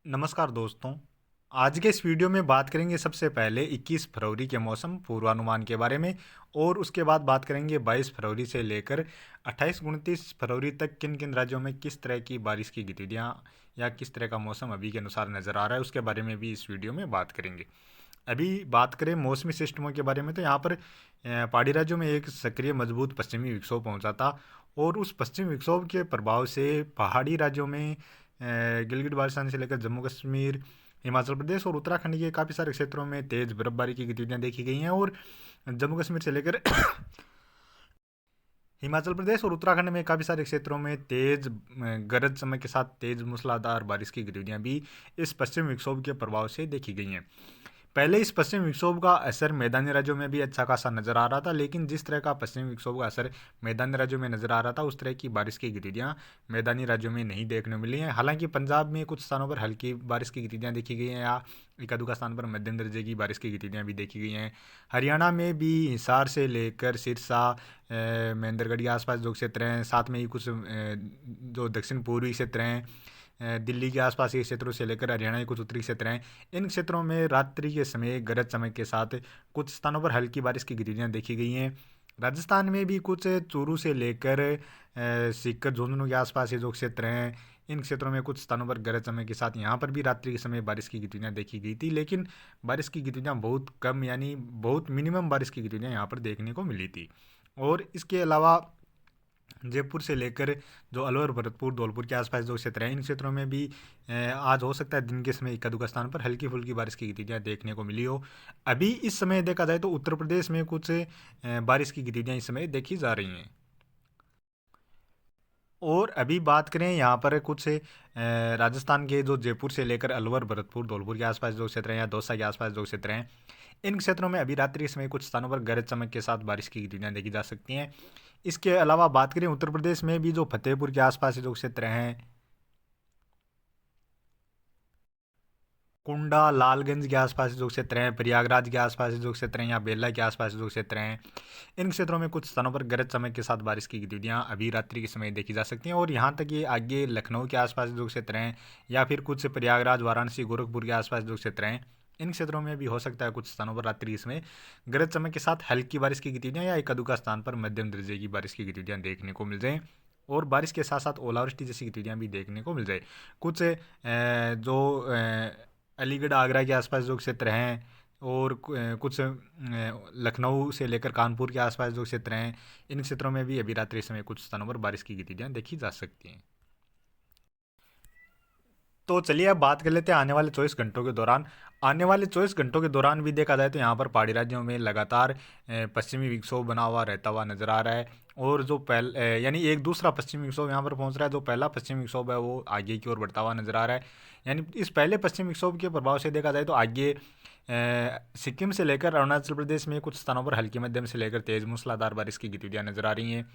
नमस्कार दोस्तों। आज के इस वीडियो में बात करेंगे सबसे पहले 21 फरवरी के मौसम पूर्वानुमान के बारे में और उसके बाद बात करेंगे 22 फरवरी से लेकर 28-29 फरवरी तक किन किन राज्यों में किस तरह की बारिश की गतिविधियां या किस तरह का मौसम अभी के अनुसार नज़र आ रहा है, उसके बारे में भी इस वीडियो में बात करेंगे। अभी बात करें मौसमी सिस्टमों के बारे में, तो यहाँ पर पहाड़ी राज्यों में एक सक्रिय मजबूत पश्चिमी विक्षोभ पहुंचा था और उस पश्चिमी विक्षोभ के प्रभाव से पहाड़ी राज्यों में गिलगित बाल्टिस्तान से लेकर जम्मू कश्मीर, हिमाचल प्रदेश और उत्तराखंड के काफ़ी सारे क्षेत्रों में तेज़ बर्फबारी की गतिविधियां देखी गई हैं और जम्मू कश्मीर से लेकर हिमाचल प्रदेश और उत्तराखंड में काफ़ी सारे क्षेत्रों में तेज़ गरज चमक के साथ तेज़ मूसलाधार बारिश की गतिविधियां भी इस पश्चिमी विक्षोभ के प्रभाव से देखी गई हैं। पहले इस पश्चिमी विक्षोभ का असर मैदानी राज्यों में भी अच्छा खासा नजर आ रहा था, लेकिन जिस तरह का पश्चिमी विक्षोभ का असर मैदानी राज्यों में नजर आ रहा था, उस तरह की बारिश की गतिविधियां मैदानी राज्यों में नहीं देखने को मिली हैं। हालांकि पंजाब में कुछ स्थानों पर हल्की बारिश की गतिविधियां देखी गई हैं या एक आधुका स्थान पर मध्यम दर्जे की बारिश की गतिविधियां भी देखी गई हैं। हरियाणा में भी हिसार से लेकर सिरसा, महेंद्रगढ़ के आसपास जो क्षेत्र हैं, साथ में ही कुछ जो दक्षिण पूर्वी क्षेत्र हैं, दिल्ली के आसपास के क्षेत्रों से लेकर हरियाणा के कुछ उत्तरी क्षेत्र हैं, इन क्षेत्रों में रात्रि के समय गरज चमक के साथ कुछ स्थानों पर हल्की बारिश की गतिविधियां देखी गई हैं। राजस्थान में भी कुछ चूरू से लेकर सीकर झुंझुनू के आसपास के जो क्षेत्र हैं, इन क्षेत्रों में कुछ स्थानों पर गरज चमक के साथ यहाँ पर भी रात्रि के समय बारिश की गतिविधियां देखी गई थी, लेकिन बारिश की गतिविधियां बहुत कम यानी बहुत मिनिमम बारिश की गतिविधियां यहाँ पर देखने को मिली थी। और इसके अलावा जयपुर से लेकर जो अलवर, भरतपुर, धौलपुर के आसपास जो क्षेत्र हैं, इन क्षेत्रों में भी आज हो सकता है दिन के समय इक्का दुक्का स्थान पर हल्की फुल्की बारिश की गतिविधियां देखने को मिली हो। अभी इस समय देखा जाए तो उत्तर प्रदेश में कुछ बारिश की गतिविधियां इस समय देखी जा रही हैं। और अभी बात करें यहाँ पर कुछ राजस्थान के जो जयपुर से लेकर अलवर, भरतपुर, धौलपुर के आसपास जो क्षेत्र हैं या दौसा के आसपास जो क्षेत्र हैं, इन क्षेत्रों में अभी रात्रि के समय कुछ स्थानों पर गरज चमक के साथ बारिश की गतिविधियां देखी जा सकती हैं। इसके अलावा बात करें उत्तर प्रदेश में भी जो फतेहपुर के आसपास जो क्षेत्र हैं, कुंडा, लालगंज के आसपास जो क्षेत्र हैं, प्रयागराज के आसपास जो क्षेत्र हैं या बेल्ला के आसपास जो क्षेत्र हैं, इन क्षेत्रों में कुछ स्थानों पर गरज चमक के साथ बारिश की गतिविधियां अभी रात्रि के समय देखी जा सकती हैं। और यहाँ तक ये आगे लखनऊ के आसपास जो क्षेत्र हैं या फिर कुछ प्रयागराज, वाराणसी, गोरखपुर के आसपास जो क्षेत्र हैं, इन क्षेत्रों में भी हो सकता है कुछ स्थानों पर रात्रि के समय गरज चमक के साथ हल्की बारिश की गतिविधियां या एक अधूका स्थान पर मध्यम दर्जे की बारिश की गतिविधियां देखने को मिल जाएं और बारिश के साथ साथ ओलावृष्टि जैसी गतिविधियां भी देखने को मिल जाए। कुछ जो अलीगढ़, आगरा के आसपास जो क्षेत्र हैं और कुछ लखनऊ से लेकर कानपुर के आसपास जो क्षेत्र हैं, इन क्षेत्रों में भी अभी रात्रि समय कुछ स्थानों पर बारिश की गतिविधियां देखी जा सकती हैं। तो चलिए अब बात कर लेते हैं आने वाले 24 घंटों के दौरान। आने वाले 24 घंटों के दौरान भी देखा जाए तो यहाँ पर पहाड़ी राज्यों में लगातार पश्चिमी विक्षोभ बना हुआ रहता हुआ नजर आ रहा है और जो यानी एक दूसरा पश्चिमी विक्षोभ यहाँ पर पहुँच रहा है। जो पहला पश्चिमी विक्षोभ है वो आगे की ओर बढ़ता हुआ नजर आ रहा है। यानी इस पहले पश्चिमी विक्षोभ के प्रभाव से देखा जाए तो आगे सिक्किम से लेकर अरुणाचल प्रदेश में कुछ स्थानों पर हल्की मध्यम से लेकर तेज मूसलाधार बारिश की गतिविधियां नजर आ रही हैं।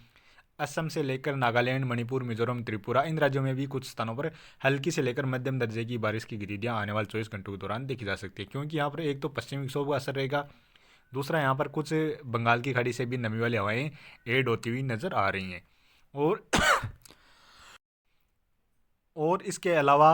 असम से लेकर नागालैंड, मणिपुर, मिजोरम, त्रिपुरा, इन राज्यों में भी कुछ स्थानों पर हल्की से लेकर मध्यम दर्जे की बारिश की गतिविधियां आने वाले 24 घंटों के दौरान देखी जा सकती है, क्योंकि यहाँ पर एक तो पश्चिमी विक्षोभ का असर रहेगा, दूसरा यहाँ पर कुछ बंगाल की खाड़ी से भी नमी वाली हवाएं ऐड होती हुई नजर आ रही हैं। और और इसके अलावा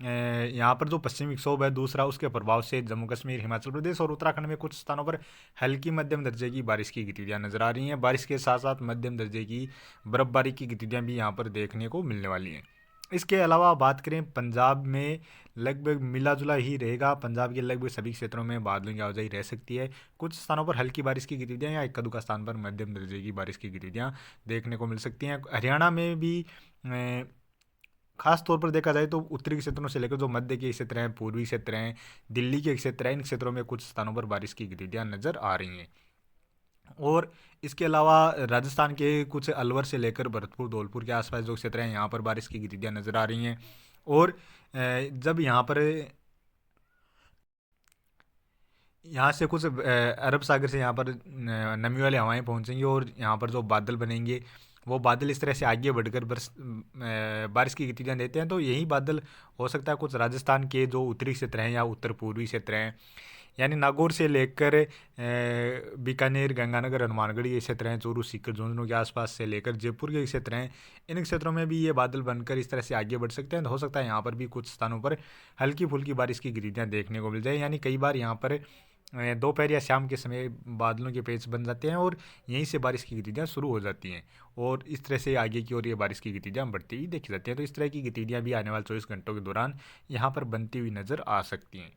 यहाँ पर जो पश्चिमी विक्षोभ है दूसरा, उसके प्रभाव से जम्मू कश्मीर, हिमाचल प्रदेश और उत्तराखंड में कुछ स्थानों पर हल्की मध्यम दर्जे की बारिश की गतिविधियां नजर आ रही हैं। बारिश के साथ साथ मध्यम दर्जे की बर्फबारी की गतिविधियां भी यहाँ पर देखने को मिलने वाली हैं। इसके अलावा बात करें पंजाब में, लगभग मिला जुला ही रहेगा। पंजाब के लगभग सभी क्षेत्रों में बादलों की आवाजाही रह सकती है। कुछ स्थानों पर हल्की बारिश की गतिविधियां या इक्का दुक्का स्थान पर मध्यम दर्जे की बारिश की गतिविधियां देखने को मिल सकती हैं। हरियाणा में भी खास तौर पर देखा जाए तो उत्तरी क्षेत्रों से लेकर जो मध्य के क्षेत्र हैं, पूर्वी क्षेत्र हैं, दिल्ली के क्षेत्र हैं, इन क्षेत्रों में कुछ स्थानों पर बारिश की गतिविधियां नजर आ रही हैं। और इसके अलावा राजस्थान के कुछ अलवर से लेकर भरतपुर, धौलपुर के आसपास जो क्षेत्र हैं, यहाँ पर बारिश की गतिविधियां नजर आ रही हैं। और जब यहाँ से कुछ अरब सागर से यहाँ पर नमी वाली हवाएं पहुँचेंगी और यहाँ पर जो बादल बनेंगे वो बादल इस तरह से आगे बढ़कर बारिश की गतिविधियाँ देते हैं। तो यही बादल हो सकता है कुछ राजस्थान के जो उत्तरी क्षेत्र हैं या उत्तर पूर्वी क्षेत्र हैं यानी नागौर से लेकर बीकानेर, गंगानगर, हनुमानगढ़ ये क्षेत्र हैं, चूरू, सीकर, झुंझुनू के आसपास से लेकर जयपुर के क्षेत्र हैं, इन क्षेत्रों में भी ये बादल बनकर इस तरह से आगे बढ़ सकते हैं। तो हो सकता है यहाँ पर भी कुछ स्थानों पर हल्की फुल्की बारिश की गतिविधियाँ देखने को मिल जाए। यानी कई बार यहाँ पर दोपहर या शाम के समय बादलों के पेच बन जाते हैं और यहीं से बारिश की गतिविधियाँ शुरू हो जाती हैं और इस तरह से आगे की ओर ये बारिश की गतिविधियाँ बढ़ती हुई देखी जाती हैं। तो इस तरह की गतिविधियाँ भी आने वाले 24 घंटों के दौरान यहाँ पर बनती हुई नज़र आ सकती हैं।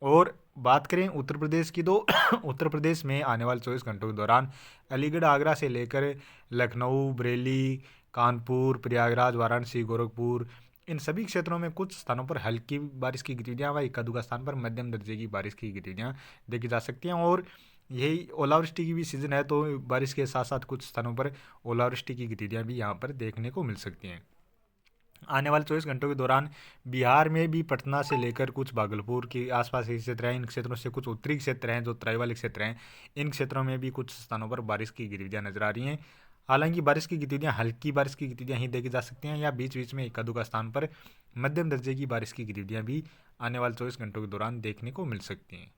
और बात करें उत्तर प्रदेश की, तो उत्तर प्रदेश में आने वाले 24 घंटों के दौरान अलीगढ़, आगरा से लेकर लखनऊ, बरेली, कानपुर, प्रयागराज, वाराणसी, गोरखपुर, इन सभी क्षेत्रों में कुछ स्थानों पर हल्की बारिश की गतिविधियाँ व इक्का दुक्का स्थान पर मध्यम दर्जे की बारिश की गतिविधियाँ देखी जा सकती हैं। और यही ओलावृष्टि की भी सीज़न है, तो बारिश के साथ साथ कुछ स्थानों पर ओलावृष्टि की गतिविधियाँ भी यहाँ पर देखने को मिल सकती हैं। आने वाले 24 घंटों के दौरान बिहार में भी पटना से लेकर कुछ भागलपुर के आसपास के क्षेत्र हैं, इन क्षेत्रों से कुछ उत्तरी क्षेत्र हैं जो तराई वाले क्षेत्र हैं, इन क्षेत्रों में भी कुछ स्थानों पर बारिश की गतिविधियाँ नजर आ रही हैं। हालांकि बारिश की गतिविधियाँ हल्की बारिश की गतिविधियाँ ही देखी जा सकती हैं या बीच बीच में इक्का दुक्का स्थान पर मध्यम दर्जे की बारिश की गतिविधियाँ भी आने वाले 24 घंटों के दौरान देखने को मिल सकती हैं।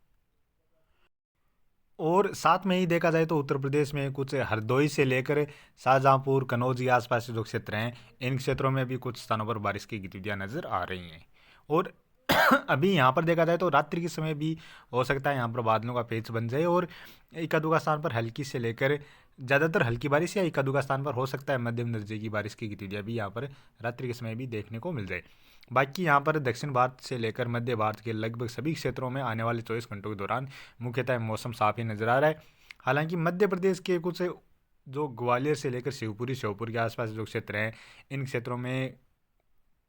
और साथ में ही देखा जाए तो उत्तर प्रदेश में कुछ हरदोई से लेकर शाहजहांपुर, कन्नौज के आसपास के जो क्षेत्र हैं, इन क्षेत्रों में भी कुछ स्थानों पर बारिश की गतिविधियां नज़र आ रही हैं। और अभी यहाँ पर देखा जाए तो रात्रि के समय भी हो सकता है यहाँ पर बादलों का पेच बन जाए और इक्का दुक्का स्थान पर हल्की से लेकर ज़्यादातर हल्की बारिश या इक्का दुक्का स्थान पर हो सकता है मध्यम दर्जे की बारिश की गतिविधियाँ भी यहाँ पर रात्रि के समय भी देखने को मिल जाए। बाकी यहाँ पर दक्षिण भारत से लेकर मध्य भारत के लगभग सभी क्षेत्रों में आने वाले 24 घंटों के दौरान मुख्यतः मौसम साफ ही नज़र आ रहा है। हालांकि मध्य प्रदेश के कुछ जो ग्वालियर से लेकर शिवपुरी, श्योपुर के आसपास जो क्षेत्र हैं, इन क्षेत्रों में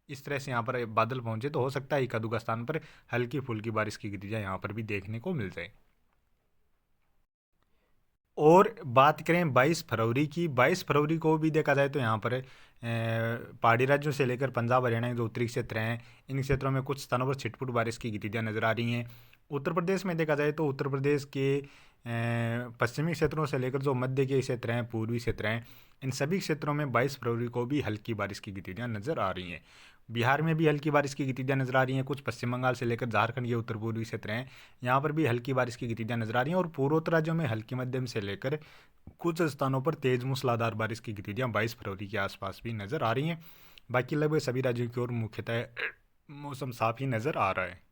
इस तरह से यहाँ पर बादल पहुंचे तो हो सकता है इक्का दुक्का स्थान पर हल्की फुल्की बारिश की गतिविधियाँ यहाँ पर भी देखने को मिल जाए। और बात करें 22 फरवरी की, 22 फरवरी को भी देखा जाए तो यहाँ पर पहाड़ी राज्यों से लेकर पंजाब, हरियाणा के जो उत्तरी क्षेत्र हैं, इन क्षेत्रों में कुछ स्थानों पर छिटपुट बारिश की गतिविधियाँ नजर आ रही हैं। उत्तर प्रदेश में देखा जाए तो उत्तर प्रदेश के पश्चिमी क्षेत्रों से लेकर जो मध्य के क्षेत्र हैं, पूर्वी क्षेत्र हैं, इन सभी क्षेत्रों में 22 फरवरी को भी हल्की बारिश की गतिविधियाँ नजर आ रही हैं। बिहार में भी हल्की बारिश की गतिविधियाँ नजर आ रही हैं। कुछ पश्चिम बंगाल से लेकर झारखंड के उत्तर पूर्वी क्षेत्र हैं, यहाँ पर भी हल्की बारिश की गतिविधियाँ नजर आ रही हैं। और पूर्वोत्तर राज्यों में हल्की मध्यम से लेकर कुछ स्थानों पर तेज मूसलाधार बारिश की गतिविधियाँ 22 फरवरी के आसपास भी नजर आ रही हैं। बाकी लगभग सभी राज्यों की ओर मुख्यतः मौसम साफ ही नजर आ रहा है।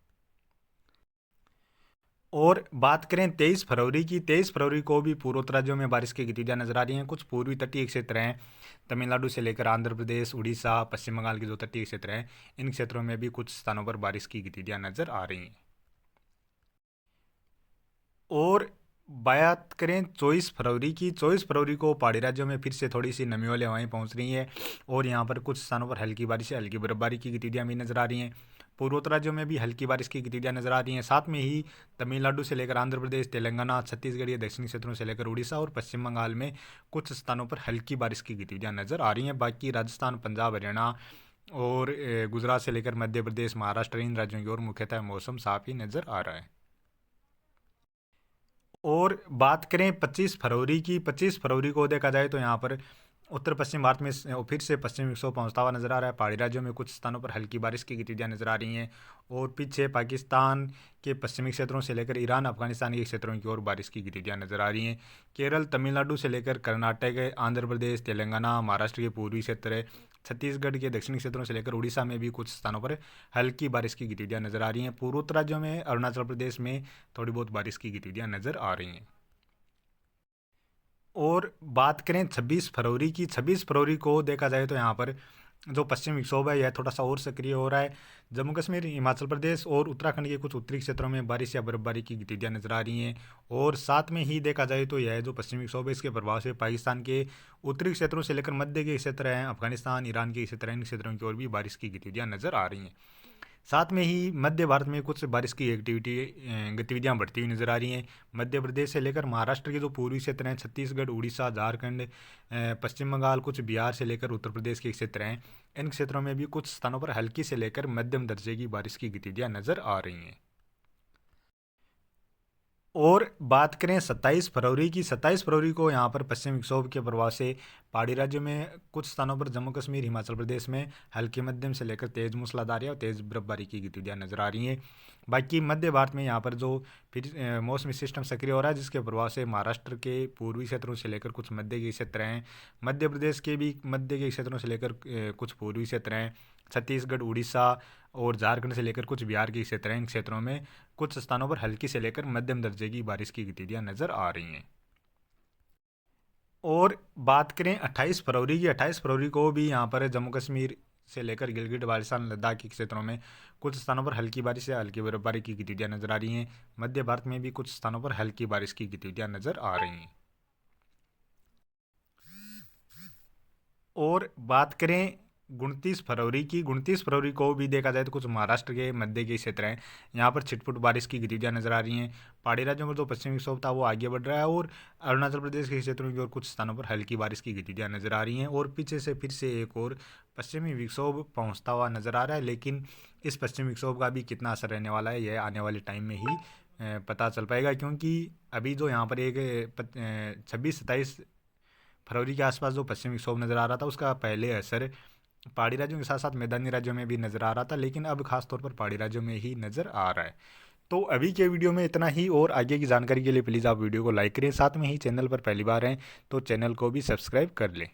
और बात करें 23 फरवरी की, 23 फरवरी को भी पूर्वोत्तर राज्यों में बारिश की गतिविधियाँ नजर आ रही हैं। कुछ पूर्वी तटीय क्षेत्र हैं, तमिलनाडु से लेकर आंध्र प्रदेश, उड़ीसा, पश्चिम बंगाल के जो तटीय क्षेत्र हैं, इन क्षेत्रों में भी कुछ स्थानों पर बारिश की गतिविधियाँ नजर आ रही हैं। और बात करें 24 फरवरी की, 24 फरवरी को पहाड़ी राज्यों में फिर से थोड़ी सी नमी वाली हवाएं पहुंच रही हैं और यहाँ पर कुछ स्थानों पर हल्की बारिश या हल्की बर्फबारी की गतिविधियाँ भी नजर आ रही हैं। पूर्वोत्तर राज्यों में भी हल्की बारिश की गतिविधियाँ नजर आ रही हैं। साथ में ही तमिलनाडु से लेकर आंध्र प्रदेश, तेलंगाना, छत्तीसगढ़ या दक्षिणी क्षेत्रों से लेकर उड़ीसा और पश्चिम बंगाल में कुछ स्थानों पर हल्की बारिश की गतिविधियाँ नजर आ रही हैं। बाकी राजस्थान, पंजाब, हरियाणा और गुजरात से लेकर मध्य प्रदेश, महाराष्ट्र, इन राज्यों की ओर मुख्यतः मौसम साफ ही नजर आ रहा है। और बात करें 25 फरवरी की, 25 फरवरी को देखा जाए तो यहाँ पर उत्तर पश्चिम भारत में फिर से पश्चिमी विक्षोभ पहुंचता हुआ नजर आ रहा है। पहाड़ी राज्यों में कुछ स्थानों पर हल्की बारिश की गतिविधियाँ नजर आ रही हैं और पीछे पाकिस्तान के पश्चिमी क्षेत्रों से लेकर ईरान, अफगानिस्तान के क्षेत्रों की ओर बारिश की गतिविधियाँ नजर आ रही हैं। केरल, तमिलनाडु से लेकर कर्नाटक, आंध्र प्रदेश, तेलंगाना, महाराष्ट्र के पूर्वी क्षेत्र, छत्तीसगढ़ के दक्षिणी क्षेत्रों से लेकर उड़ीसा में भी कुछ स्थानों पर हल्की बारिश की गतिविधियाँ नजर आ रही हैं। पूर्वोत्तर राज्यों में अरुणाचल प्रदेश में थोड़ी बहुत बारिश की गतिविधियाँ नजर आ रही हैं। और बात करें 26 फरवरी की, 26 फरवरी को देखा जाए तो यहाँ पर जो पश्चिमी विक्षोभ है यह थोड़ा सा और सक्रिय हो रहा है। जम्मू कश्मीर, हिमाचल प्रदेश और उत्तराखंड के कुछ उत्तरी क्षेत्रों में बारिश या बर्फबारी की गतिविधियाँ नजर आ रही हैं। और साथ में ही देखा जाए तो यह जो पश्चिमी विक्षोभ है इसके प्रभाव से पाकिस्तान के उत्तरी क्षेत्रों से लेकर मध्य के क्षेत्र हैं, अफगानिस्तान, ईरान के क्षेत्र हैं, इन क्षेत्रों की ओर भी बारिश की गतिविधियाँ नजर आ रही हैं। साथ में ही मध्य भारत में कुछ बारिश की गतिविधियां बढ़ती हुई नजर आ रही हैं। मध्य प्रदेश से लेकर महाराष्ट्र के जो पूर्वी क्षेत्र हैं, छत्तीसगढ़, उड़ीसा, झारखंड, पश्चिम बंगाल, कुछ बिहार से लेकर उत्तर प्रदेश के क्षेत्र हैं, इन क्षेत्रों में भी कुछ स्थानों पर हल्की से लेकर मध्यम दर्जे की बारिश की गतिविधियां नजर आ रही हैं। और बात करें 27 फरवरी की, 27 फरवरी को यहाँ पर पश्चिम विक्षोभ के प्रभाव से पहाड़ी राज्यों में कुछ स्थानों पर जम्मू कश्मीर हिमाचल प्रदेश में हल्की मध्यम से लेकर तेज़ मूसलाधार और तेज़ बर्फबारी की गतिविधियाँ नजर आ रही हैं। बाकी मध्य भारत में यहाँ पर जो फिर मौसमी सिस्टम सक्रिय हो रहा है, जिसके प्रभाव से महाराष्ट्र के पूर्वी क्षेत्रों से लेकर कुछ मध्य के क्षेत्र हैं, मध्य प्रदेश के भी मध्य के क्षेत्रों से लेकर कुछ पूर्वी क्षेत्र हैं, छत्तीसगढ़, उड़ीसा और झारखंड से लेकर कुछ बिहार के क्षेत्र हैं। इन क्षेत्रों में कुछ स्थानों पर हल्की से लेकर मध्यम दर्जे की बारिश की गतिविधियां नजर आ रही हैं। और बात करें 28 फरवरी की, 28 फरवरी को भी यहाँ पर जम्मू कश्मीर से लेकर गिलगित बाल्टिस्तान लद्दाख के क्षेत्रों में कुछ स्थानों पर हल्की बारिश या हल्की बर्फबारी की गतिविधियां नजर आ रही हैं। मध्य भारत में भी कुछ स्थानों पर हल्की बारिश की गतिविधियां नजर आ रही हैं। और बात करें 29 फरवरी की, 29 फरवरी को भी देखा जाए तो कुछ महाराष्ट्र के मध्य के क्षेत्र हैं, यहाँ पर छिटपुट बारिश की गतिविधियां नजर आ रही हैं। पहाड़ी राज्यों में जो पश्चिमी विक्षोभ था वो आगे बढ़ रहा है और अरुणाचल प्रदेश के क्षेत्रों में भी और कुछ स्थानों पर हल्की बारिश की गतिविधियां नजर आ रही हैं। और पीछे से फिर से एक और पश्चिमी विक्षोभ पहुँचता हुआ नजर आ रहा है, लेकिन इस पश्चिमी विक्षोभ का भी कितना असर रहने वाला है यह आने वाले टाइम में ही पता चल पाएगा, क्योंकि अभी जो यहाँ पर एक 26-27 फरवरी के आसपास जो पश्चिमी विक्षोभ नज़र आ रहा था, उसका पहले असर पहाड़ी राज्यों के साथ साथ मैदानी राज्यों में भी नज़र आ रहा था, लेकिन अब खास तौर पर पहाड़ी राज्यों में ही नज़र आ रहा है। तो अभी के वीडियो में इतना ही, और आगे की जानकारी के लिए प्लीज़ आप वीडियो को लाइक करें, साथ में ही चैनल पर पहली बार हैं तो चैनल को भी सब्सक्राइब कर लें।